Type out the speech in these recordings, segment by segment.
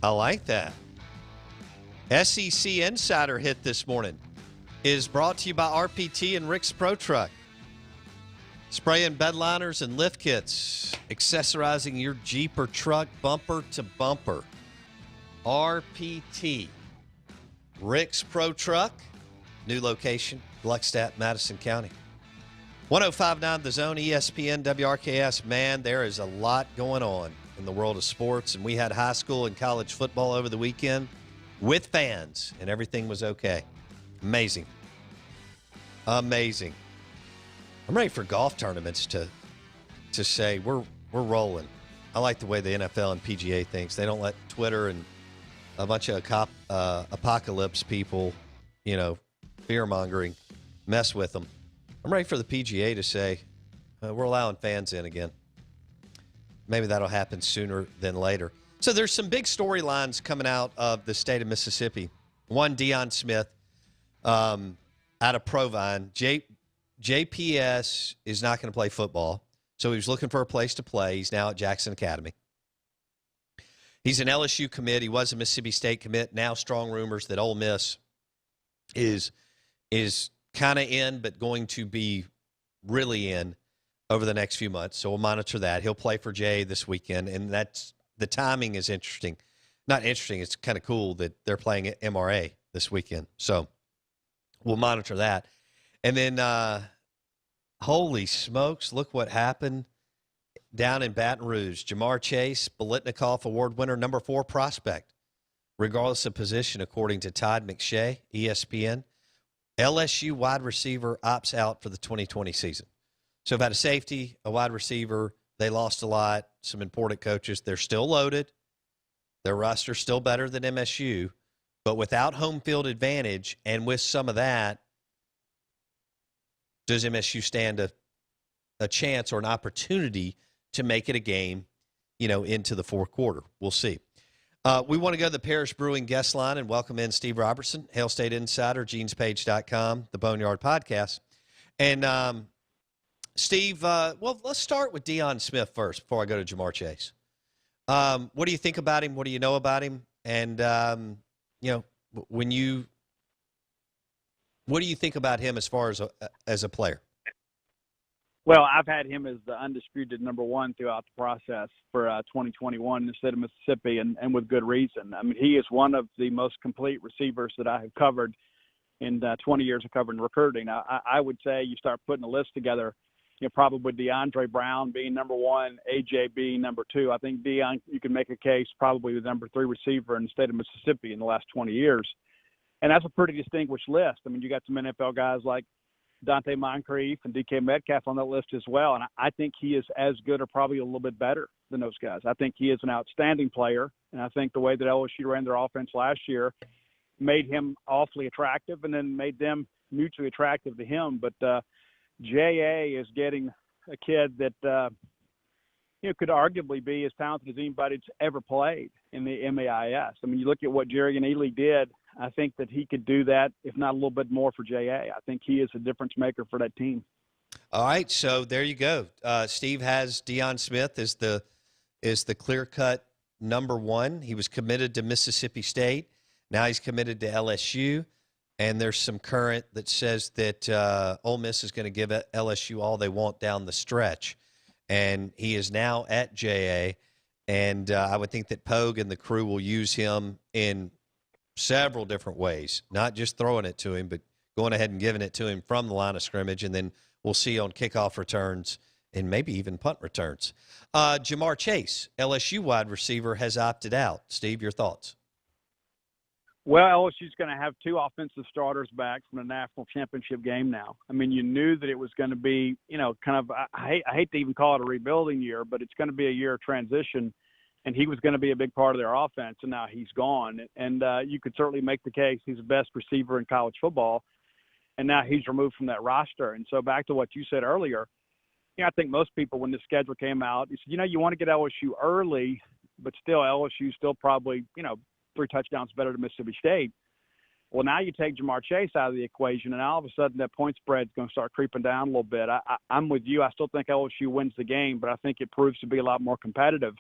I like that. SEC Insider Hit this morning is brought to you by RPT and Rick's Pro Truck. Spraying bed liners and lift kits, accessorizing your Jeep or truck bumper to bumper. RPT. Rick's Pro Truck, new location, Gluckstadt, Madison County. 105.9 The Zone, ESPN, WRKS. Man, there is a lot going on in the world of sports, and we had high school and college football over the weekend with fans, and everything was okay. Amazing. Amazing. I'm ready for golf tournaments to say we're rolling. I like the way the NFL and PGA thinks. They don't let Twitter and a bunch of apocalypse people, fear-mongering, mess with them. I'm ready for the PGA to say we're allowing fans in again. Maybe that'll happen sooner than later. So there's some big storylines coming out of the state of Mississippi. One, Deion Smith out of Provine. JPS is not going to play football, so he was looking for a place to play. He's now at Jackson Academy. He's an LSU commit. He was a Mississippi State commit. Now strong rumors that Ole Miss is kind of in, but going to be really in over the next few months. So we'll monitor that. He'll play for Jay this weekend, and the timing is interesting. Not interesting. It's kind of cool that they're playing at MRA this weekend. So we'll monitor that. And then, holy smokes, look what happened down in Baton Rouge. JaMarr Chase, Biletnikoff Award winner, number 4 prospect, regardless of position, according to Todd McShay, ESPN. LSU wide receiver opts out for the 2020 season. So we've had a safety, a wide receiver. They lost a lot, some important coaches. They're still loaded. Their roster's still better than MSU. But without home field advantage and with some of that, does MSU stand a chance or an opportunity to make it a game, into the fourth quarter? We'll see. We want to go to the Parish Brewing guest line and welcome in Steve Robertson, Hail State Insider, genespage.com, the Boneyard Podcast. And, Steve, let's start with Deion Smith first before I go to JaMarr Chase. What do you think about him? What do you know about him? And, what do you think about him as far as a player? Well, I've had him as the undisputed number 1 throughout the process for 2021 in the state of Mississippi, and with good reason. I mean, he is one of the most complete receivers that I have covered in 20 years of covering recruiting. I would say you start putting a list together, probably DeAndre Brown being number 1, AJ being number 2. I think Deion, you can make a case, probably the number 3 receiver in the state of Mississippi in the last 20 years. And that's a pretty distinguished list. I mean, you got some NFL guys like Dante Moncrief and DK Metcalf on that list as well. And I think he is as good or probably a little bit better than those guys. I think he is an outstanding player. And I think the way that LSU ran their offense last year made him awfully attractive and then made them mutually attractive to him. But J.A. is getting a kid that, could arguably be as talented as anybody that's ever played in the MAIS. I mean, you look at what Jerry and Ely did. I think that he could do that, if not a little bit more for J.A. I think he is a difference maker for that team. All right, so there you go. Steve has Deion Smith as the clear-cut number 1. He was committed to Mississippi State. Now he's committed to LSU. And there's some current that says that Ole Miss is going to give LSU all they want down the stretch. And he is now at J.A., and I would think that Pogue and the crew will use him in several different ways, not just throwing it to him, but going ahead and giving it to him from the line of scrimmage, and then we'll see on kickoff returns and maybe even punt returns. JaMarr Chase, LSU wide receiver, has opted out. Steve, your thoughts? Well, LSU's going to have 2 offensive starters back from the national championship game now. I mean, you knew that it was going to be, kind of, I hate to even call it a rebuilding year, but it's going to be a year of transition, and he was going to be a big part of their offense, and now he's gone. And you could certainly make the case he's the best receiver in college football, and now he's removed from that roster. And so back to what you said earlier, I think most people, when the schedule came out, you said, you want to get LSU early, but still LSU still probably, 3 touchdowns better than Mississippi State. Well, now you take JaMarr Chase out of the equation, and all of a sudden that point spread is going to start creeping down a little bit. I'm with you. I still think LSU wins the game, but I think it proves to be a lot more competitive.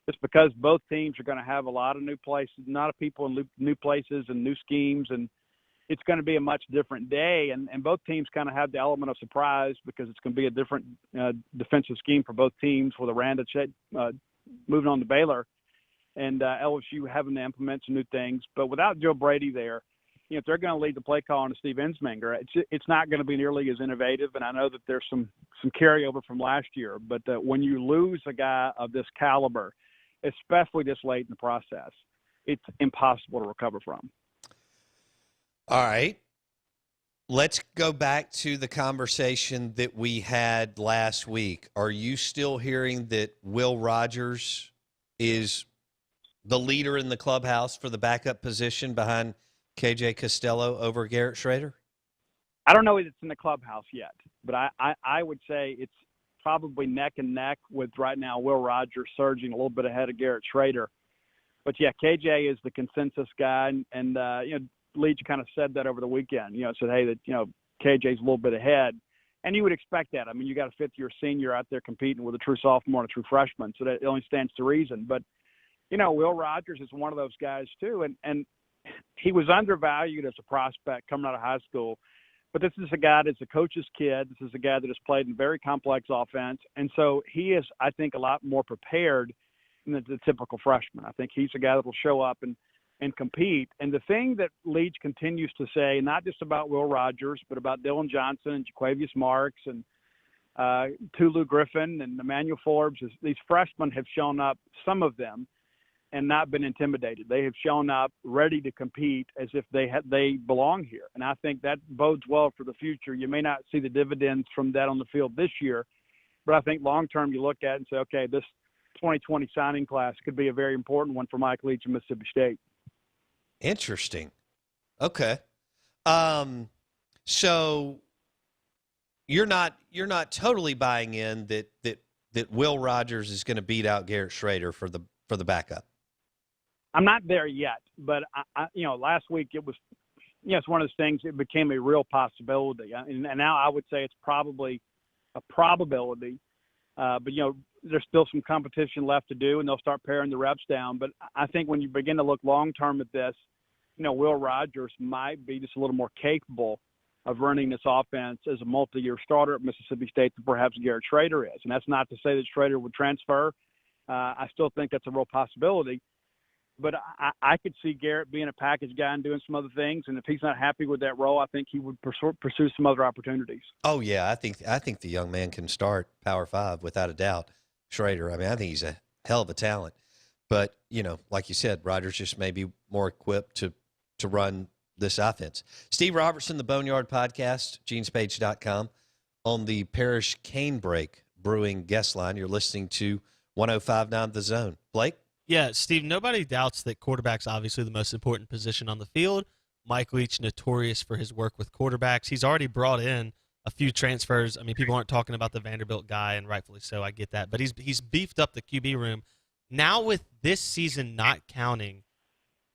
Just because both teams are going to have a lot of new places, a lot of people in new places and new schemes, and it's going to be a much different day. And both teams kind of have the element of surprise because it's going to be a different defensive scheme for both teams with Aranda moving on to Baylor and LSU having to implement some new things. But without Joe Brady there, if they're going to lead the play call on Steve Ensminger, it's not going to be nearly as innovative. And I know that there's some carryover from last year. But when you lose a guy of this caliber, especially this late in the process, it's impossible to recover from. All right. Let's go back to the conversation that we had last week. Are you still hearing that Will Rogers is the leader in the clubhouse for the backup position behind KJ Costello over Garrett Shrader? I don't know if it's in the clubhouse yet, but I would say it's probably neck and neck with right now Will Rogers surging a little bit ahead of Garrett Shrader. But, yeah, KJ is the consensus guy, and Leach kind of said that over the weekend, said, hey, that, KJ's a little bit ahead. And you would expect that. I mean, you got a fifth-year senior out there competing with a true sophomore and a true freshman, so that it only stands to reason. But, Will Rogers is one of those guys too, and he was undervalued as a prospect coming out of high school. But this is a guy that's a coach's kid. This is a guy that has played in very complex offense. And so he is, I think, a lot more prepared than the typical freshman. I think he's a guy that will show up and compete. And the thing that Leach continues to say, not just about Will Rogers, but about Dylan Johnson and Jaquavius Marks and Tulu Griffin and Emmanuel Forbes, is these freshmen have shown up, some of them, and not been intimidated. They have shown up ready to compete as if they belong here. And I think that bodes well for the future. You may not see the dividends from that on the field this year, but I think long-term you look at it and say, okay, this 2020 signing class could be a very important one for Mike Leach and Mississippi State. Interesting. Okay. So you're not totally buying in that Will Rogers is going to beat out Garrett Shrader for the backup. I'm not there yet, but I last week it was, it's one of those things. It became a real possibility, and now I would say it's probably a probability. But there's still some competition left to do, and they'll start paring the reps down. But I think when you begin to look long term at this, Will Rogers might be just a little more capable of running this offense as a multi-year starter at Mississippi State than perhaps Garrett Shrader is. And that's not to say that Shrader would transfer. I still think that's a real possibility. But I could see Garrett being a package guy and doing some other things. And if he's not happy with that role, I think he would pursue some other opportunities. Oh, yeah. I think the young man can start Power 5 without a doubt. Shrader, I mean, I think he's a hell of a talent. But, like you said, Rogers just may be more equipped to run this offense. Steve Robertson, the Boneyard Podcast, genespage.com, on the Parish Canebrake Brewing guest line. You're listening to 105.9 The Zone. Blake? Yeah, Steve, nobody doubts that quarterback's obviously the most important position on the field. Mike Leach, notorious for his work with quarterbacks. He's already brought in a few transfers. I mean, people aren't talking about the Vanderbilt guy, and rightfully so, I get that. But he's beefed up the QB room. Now with this season not counting,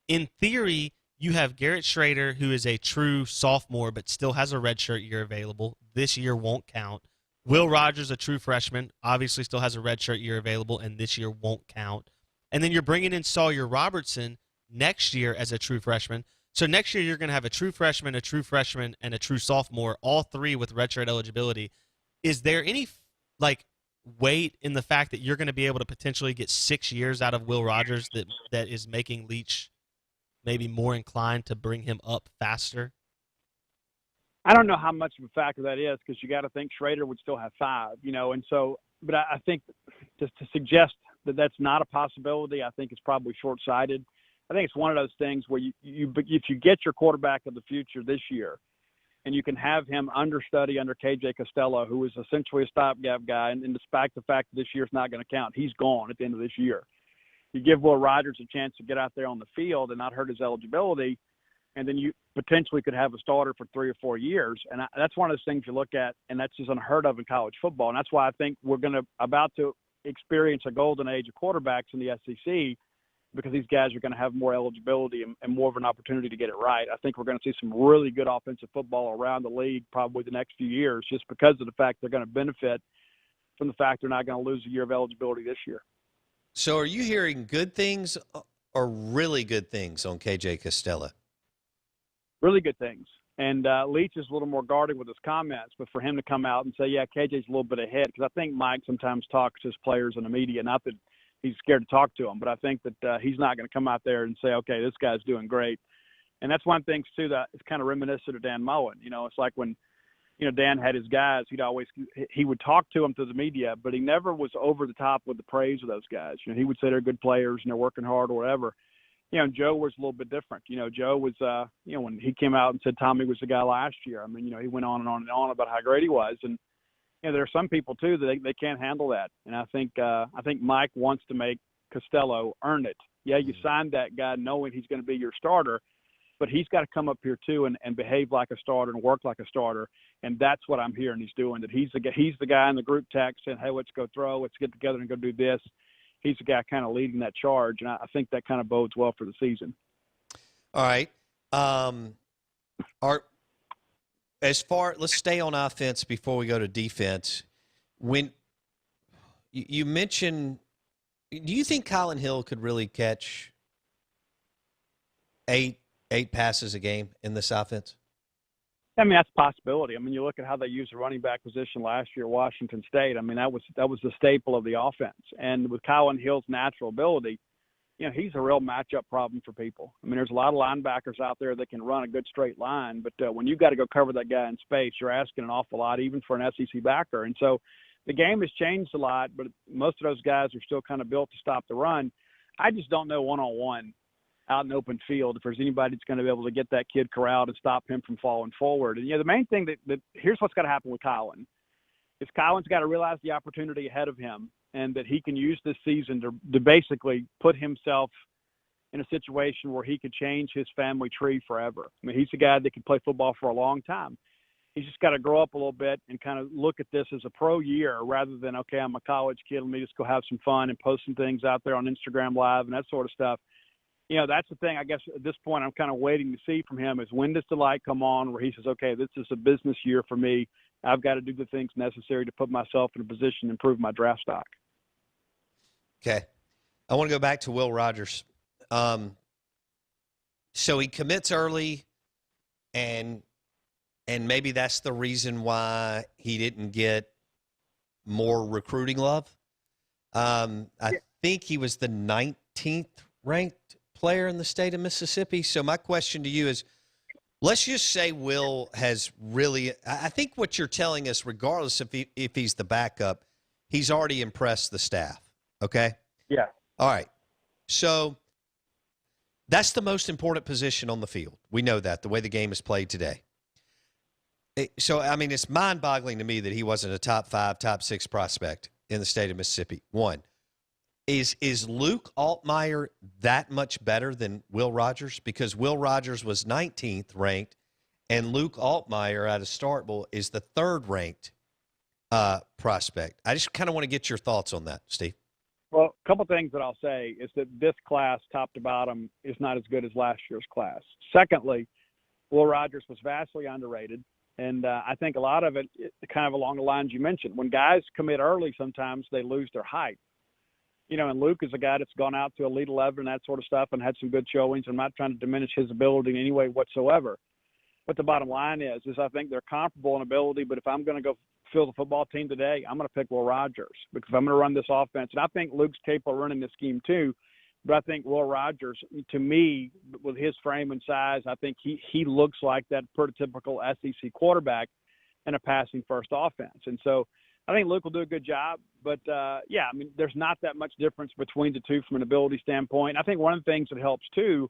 in theory, you have Garrett Shrader, who is a true sophomore but still has a redshirt year available. This year won't count. Will Rogers, a true freshman, obviously still has a redshirt year available, and this year won't count. And then you're bringing in Sawyer Robertson next year as a true freshman. So next year you're going to have a true freshman, and a true sophomore, all three with redshirt eligibility. Is there any weight in the fact that you're going to be able to potentially get 6 years out of Will Rogers that is making Leach maybe more inclined to bring him up faster? I don't know how much of a factor that is, because you got to think Shrader would still have 5, and so. But I think just to suggest that that's not a possibility, I think it's probably short-sighted. I think it's one of those things where if you get your quarterback of the future this year, and you can have him understudy under KJ Costello, who is essentially a stopgap guy, and despite the fact that this year's not going to count, he's gone at the end of this year. You give Will Rogers a chance to get out there on the field and not hurt his eligibility, and then you potentially could have a starter for 3 or 4 years. And that's one of those things you look at, and that's just unheard of in college football. And that's why I think we're about to experience a golden age of quarterbacks in the SEC, because these guys are going to have more eligibility and more of an opportunity to get it right. I think we're going to see some really good offensive football around the league probably the next few years, just because of the fact they're going to benefit from the fact they're not going to lose a year of eligibility this year. So are you hearing good things or really good things on KJ Costello? Really good things. And Leach is a little more guarded with his comments, but for him to come out and say, yeah, KJ's a little bit ahead, because I think Mike sometimes talks to his players in the media, not that he's scared to talk to them, but I think that he's not going to come out there and say, okay, this guy's doing great. And that's one thing, too, that is kind of reminiscent of Dan Mullen. You know, it's like when, you know, Dan had his guys, he would talk to them through the media, but he never was over the top with the praise of those guys. You know, he would say they're good players and they're working hard or whatever. You know, and Joe was a little bit different. You know, Joe was, you know, when he came out and said Tommy was the guy last year, I mean, you know, he went on and on and on about how great he was. And, you know, there are some people, too, that they can't handle that. And I think Mike wants to make Costello earn it. Yeah, you signed that guy knowing he's going to be your starter, but he's got to come up here, too, and behave like a starter and work like a starter. And that's what I'm hearing he's doing, that he's the guy in the group text saying, hey, let's go throw, let's get together and go do this. He's the guy kind of leading that charge, and I think that kind of bodes well for the season. All right. Let's stay on offense before we go to defense. When you mentioned, do you think Colin Hill could really catch eight passes a game in this offense? I mean, that's a possibility. I mean, you look at how they used the running back position last year at Washington State. I mean, that was the staple of the offense. And with Colin Hill's natural ability, you know, he's a real matchup problem for people. I mean, there's a lot of linebackers out there that can run a good straight line, but when you got to go cover that guy in space, you're asking an awful lot, even for an SEC backer. And so the game has changed a lot, but most of those guys are still kind of built to stop the run. I just don't know one-on-one out in open field if there's anybody that's going to be able to get that kid corralled and stop him from falling forward. And, you know, the main thing that here's what's got to happen with Colin is Colin's got to realize the opportunity ahead of him and that he can use this season to basically put himself in a situation where he could change his family tree forever. I mean, he's a guy that can play football for a long time. He's just got to grow up a little bit and kind of look at this as a pro year rather than, okay, I'm a college kid, let me just go have some fun and post some things out there on Instagram Live and that sort of stuff. You know, that's the thing, I guess, at this point I'm kind of waiting to see from him is when does the light come on where he says, okay, this is a business year for me. I've got to do the things necessary to put myself in a position to improve my draft stock. Okay. I want to go back to Will Rogers. So he commits early, and maybe that's the reason why he didn't get more recruiting love. I think he was the 19th ranked player in the state of Mississippi. So my question to you is, let's just say Will has really – I think what you're telling us, regardless if he's the backup, he's already impressed the staff, okay? Yeah. All right. So that's the most important position on the field. We know that, the way the game is played today. So, I mean, it's mind-boggling to me that he wasn't a top 5, top 6 prospect in the state of Mississippi. One, is Luke Altmyer that much better than Will Rogers? Because Will Rogers was 19th ranked, and Luke Altmyer out of Starkville is the 3rd ranked prospect. I just kind of want to get your thoughts on that, Steve. Well, a couple things that I'll say is that this class, top to bottom, is not as good as last year's class. Secondly, Will Rogers was vastly underrated. And I think a lot of it kind of along the lines you mentioned. When guys commit early, sometimes they lose their height. You know, and Luke is a guy that's gone out to Elite 11 and that sort of stuff and had some good showings. I'm not trying to diminish his ability in any way whatsoever. But the bottom line is I think they're comparable in ability. But if I'm going to go field the football team today, I'm going to pick Will Rogers because I'm going to run this offense. And I think Luke's capable of running this scheme too. But I think Will Rogers, to me, with his frame and size, I think he looks like that prototypical SEC quarterback in a passing-first offense. And so I think Luke will do a good job. But, yeah, I mean, there's not that much difference between the two from an ability standpoint. I think one of the things that helps, too,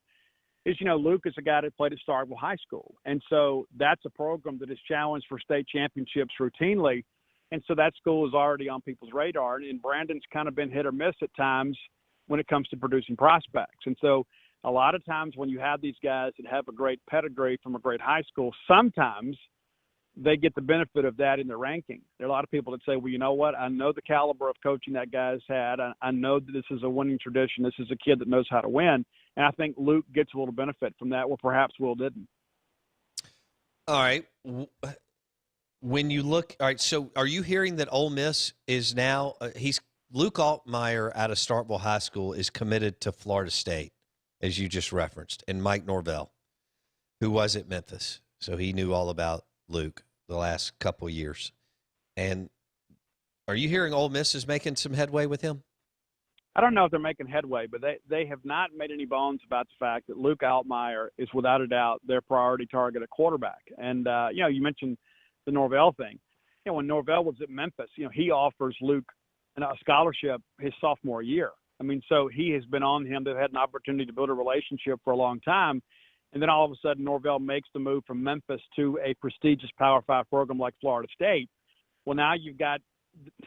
is, you know, Luke is a guy that played at Starkville High School. And so that's a program that is challenged for state championships routinely. And so that school is already on people's radar. And Brandon's kind of been hit or miss at times when it comes to producing prospects. And so a lot of times when you have these guys that have a great pedigree from a great high school, sometimes they get the benefit of that in their ranking. There are a lot of people that say, well, you know what? I know the caliber of coaching that guy's had. I know that this is a winning tradition. This is a kid that knows how to win. And I think Luke gets a little benefit from that, where perhaps Will didn't. All right. When you look – all right, so are you hearing that Ole Miss is now he's Luke Altmaier out of Starkville High School is committed to Florida State, as you just referenced, and Mike Norvell, who was at Memphis. So he knew all about Luke the last couple of years. And are you hearing Ole Miss is making some headway with him? I don't know if they're making headway, but they have not made any bones about the fact that Luke Altmaier is without a doubt their priority target at quarterback. And, you mentioned the Norvell thing. When Norvell was at Memphis, he offers Luke a scholarship his sophomore year. I mean, so he has been on him. They've had an opportunity to build a relationship for a long time. And then all of a sudden, Norvell makes the move from Memphis to a prestigious Power 5 program like Florida State. Well, now you've got,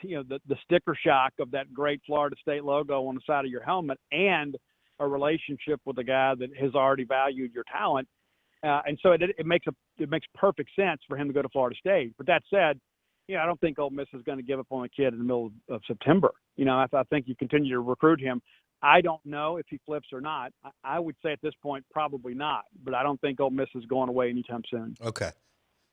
the sticker shock of that great Florida State logo on the side of your helmet and a relationship with a guy that has already valued your talent. And so it makes perfect sense for him to go to Florida State. But that said, I don't think Ole Miss is going to give up on a kid in the middle of September. I think you continue to recruit him. I don't know if he flips or not. I would say at this point, probably not. But I don't think Ole Miss is going away anytime soon. Okay.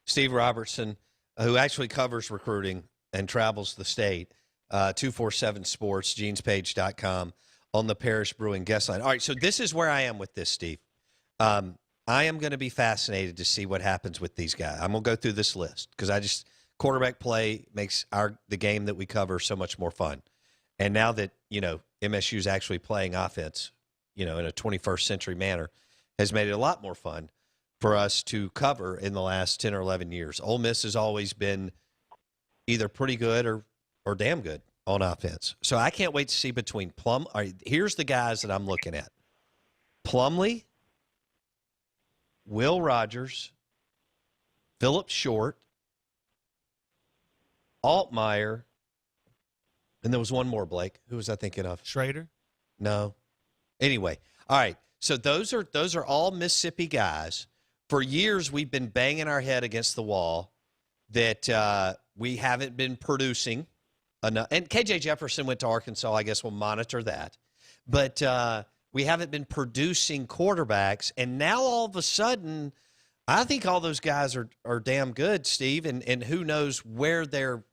Steve Robertson, who actually covers recruiting and travels the state, 247 Sports, genespage.com, on the Parish Brewing guest line. All right, so this is where I am with this, Steve. I am going to be fascinated to see what happens with these guys. I'm going to go through this list because quarterback play makes the game that we cover so much more fun. And now that, MSU is actually playing offense, in a 21st century manner, has made it a lot more fun for us to cover in the last 10 or 11 years. Ole Miss has always been either pretty good or damn good on offense. So I can't wait to see between All right, here's the guys that I'm looking at. Plumlee, Will Rogers, Phillip Short, Altmaier, and there was one more, Blake. Who was I thinking of? Shrader? No. Anyway, all right. So those are all Mississippi guys. For years, we've been banging our head against the wall that we haven't been producing enough. And KJ Jefferson went to Arkansas. I guess we'll monitor that. But we haven't been producing quarterbacks. And now all of a sudden, I think all those guys are damn good, Steve. And who knows where their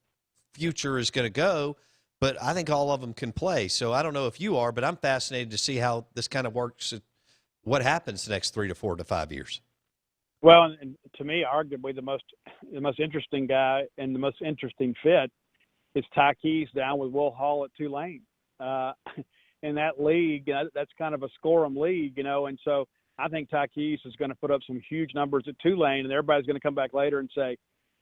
future is going to go. But I think all of them can play. So I don't know if you are, but I'm fascinated to see how this kind of works, what happens the next 3 to 4 to 5 years. Well, and to me, arguably the most interesting guy and the most interesting fit is Ty Keys down with Will Hall at Tulane. In that league, that's kind of a score-em league, and so I think Ty Keys is going to put up some huge numbers at Tulane, and everybody's going to come back later and say,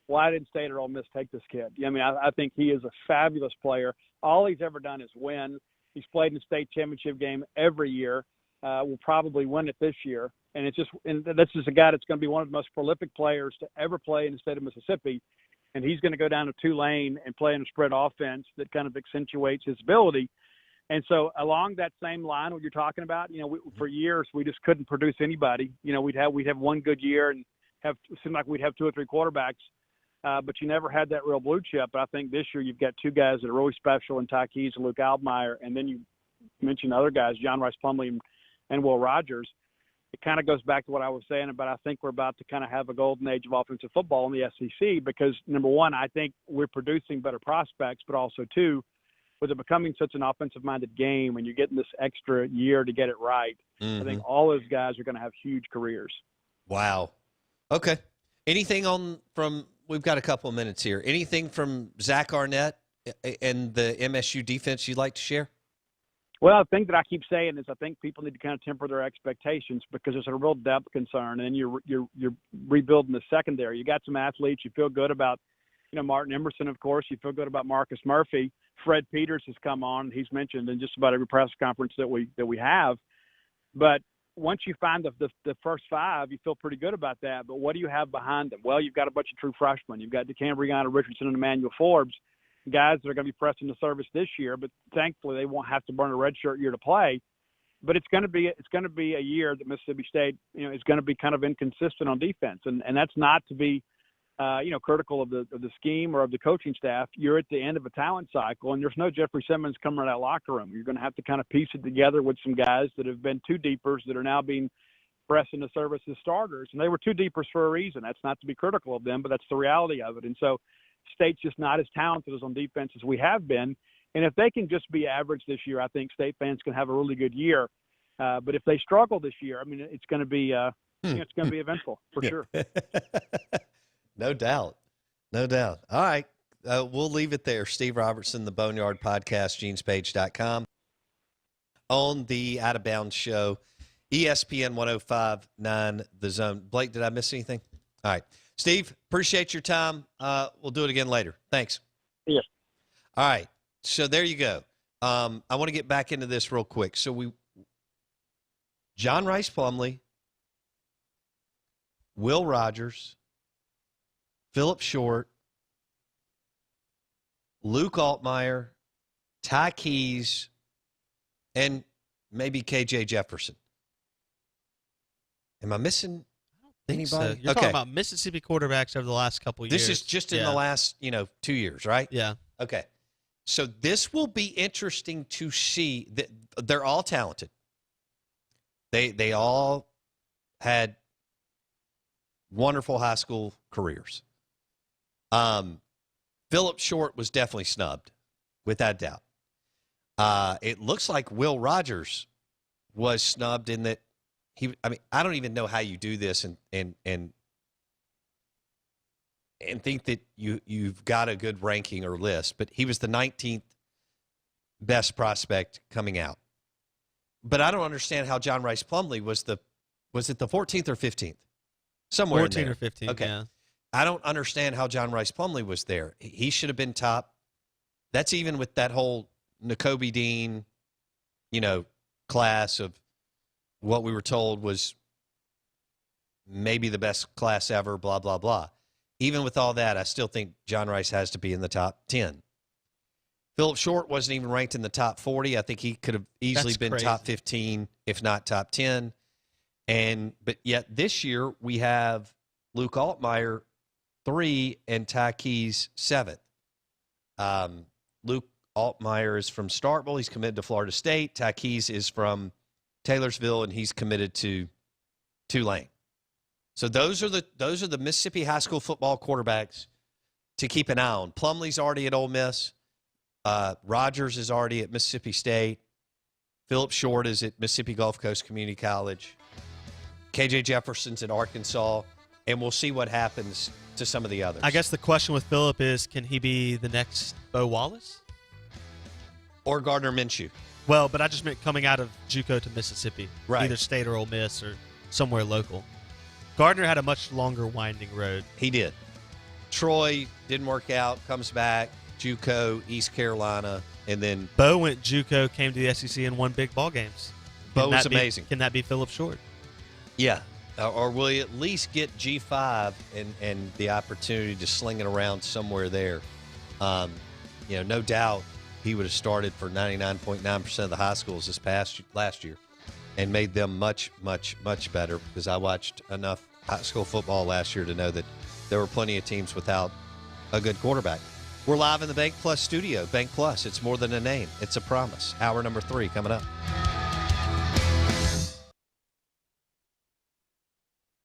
why didn't State or Ole Miss take this kid? I think he is a fabulous player. All he's ever done is win. He's played in the state championship game every year. Will probably win it this year. And that's just a guy that's going to be one of the most prolific players to ever play in the state of Mississippi. And he's going to go down to Tulane and play in a spread offense that kind of accentuates his ability. And so along that same line, what you're talking about, for years we just couldn't produce anybody. We'd have one good year and it seemed like we'd have 2 or 3 quarterbacks. But you never had that real blue chip. But I think this year you've got 2 guys that are really special in Ty Keys and Luke Altmaier. And then you mentioned other guys, John Rice Plumlee and Will Rogers. It kind of goes back to what I was saying about I think we're about to kind of have a golden age of offensive football in the SEC because, number one, I think we're producing better prospects, but also, 2, with it becoming such an offensive-minded game and you're getting this extra year to get it right, I think all those guys are going to have huge careers. Wow. Okay. Anything we've got a couple of minutes here. Anything from Zach Arnett and the MSU defense you'd like to share? Well, the thing that I keep saying is I think people need to kind of temper their expectations because there's a real depth concern, and you're rebuilding the secondary. You got some athletes. You feel good about, Martin Emerson, of course. You feel good about Marcus Murphy. Fred Peters has come on. He's mentioned in just about every press conference that we have. But once you find the first 5, you feel pretty good about that. But what do you have behind them? Well, you've got a bunch of true freshmen. You've got DeCam Brianna Richardson and Emmanuel Forbes, guys that are going to be pressing the service this year, but thankfully they won't have to burn a redshirt year to play. But it's going to be a year that Mississippi State, is going to be kind of inconsistent on defense, and that's not to be, critical of the scheme or of the coaching staff. You're at the end of a talent cycle, and there's no Jeffrey Simmons coming out of that locker room. You're going to have to kind of piece it together with some guys that have been 2 deepers that are now being pressed into service as starters, and they were 2 deepers for a reason. That's not to be critical of them, but that's the reality of it. And so State's just not as talented as on defense as we have been, And if they can just be average this year, I think State fans can have a really good year. But if they struggle this year, I mean, it's going to be it's going to be eventful for sure. No doubt. No doubt. All right. We'll leave it there. Steve Robertson, the Boneyard Podcast, genespage.com. On the Out of Bounds show, ESPN 105.9 The Zone. Blake, did I miss anything? All right. Steve, appreciate your time. We'll do it again later. Thanks. Yes. All right. So there you go. I want to get back into this real quick. So John Rice Plumlee, Will Rogers, Phillip Short, Luke Altmaier, Ty Keys, and maybe KJ Jefferson. Am I missing anybody? So. You're talking about Mississippi quarterbacks over the last couple of years. This is just in the last, 2 years, right? Yeah. Okay. So this will be interesting to see. They're all talented. They all had wonderful high school careers. Phillip Short was definitely snubbed, without doubt. It looks like Will Rogers was snubbed in that I don't even know how you do this and think that you've got a good ranking or list, but he was the 19th best prospect coming out. But I don't understand how John Rice Plumlee was it the 14th or 15th? Somewhere 14 in there. or 15, okay. Yeah. I don't understand how John Rice Plumlee was there. He should have been top. That's even with that whole N'Kobe Dean, class of what we were told was maybe the best class ever, blah, blah, blah. Even with all that, I still think John Rice has to be in the top 10. Phillip Short wasn't even ranked in the top 40. I think he could have easily been crazy. top 15, if not top 10. But yet this year we have Luke Altmaier 3 and Ty Keys 7th. Luke Altmaier is from Starkville. He's committed to Florida State. Ty Keys is from Taylorsville, and he's committed to Tulane. So those are the Mississippi high school football quarterbacks to keep an eye on. Plumlee's already at Ole Miss. Rogers is already at Mississippi State. Phillip Short is at Mississippi Gulf Coast Community College. KJ Jefferson's at Arkansas. And we'll see what happens to some of the others. I guess the question with Phillip is, can he be the next Bo Wallace? Or Gardner Minshew. Well, but I just meant coming out of JUCO to Mississippi. Right. Either State or Ole Miss or somewhere local. Gardner had a much longer winding road. He did. Troy didn't work out, comes back, JUCO, East Carolina, and then Bo went JUCO, came to the SEC, and won big ball games. Bo was amazing. Can that be Phillip Short? Yeah. Or will he at least get G5 and the opportunity to sling it around somewhere there? No doubt he would have started for 99.9% of the high schools last year and made them much, much, much better, because I watched enough high school football last year to know that there were plenty of teams without a good quarterback. We're live in the Bank Plus studio. Bank Plus, it's more than a name. It's a promise. Hour number 3 coming up.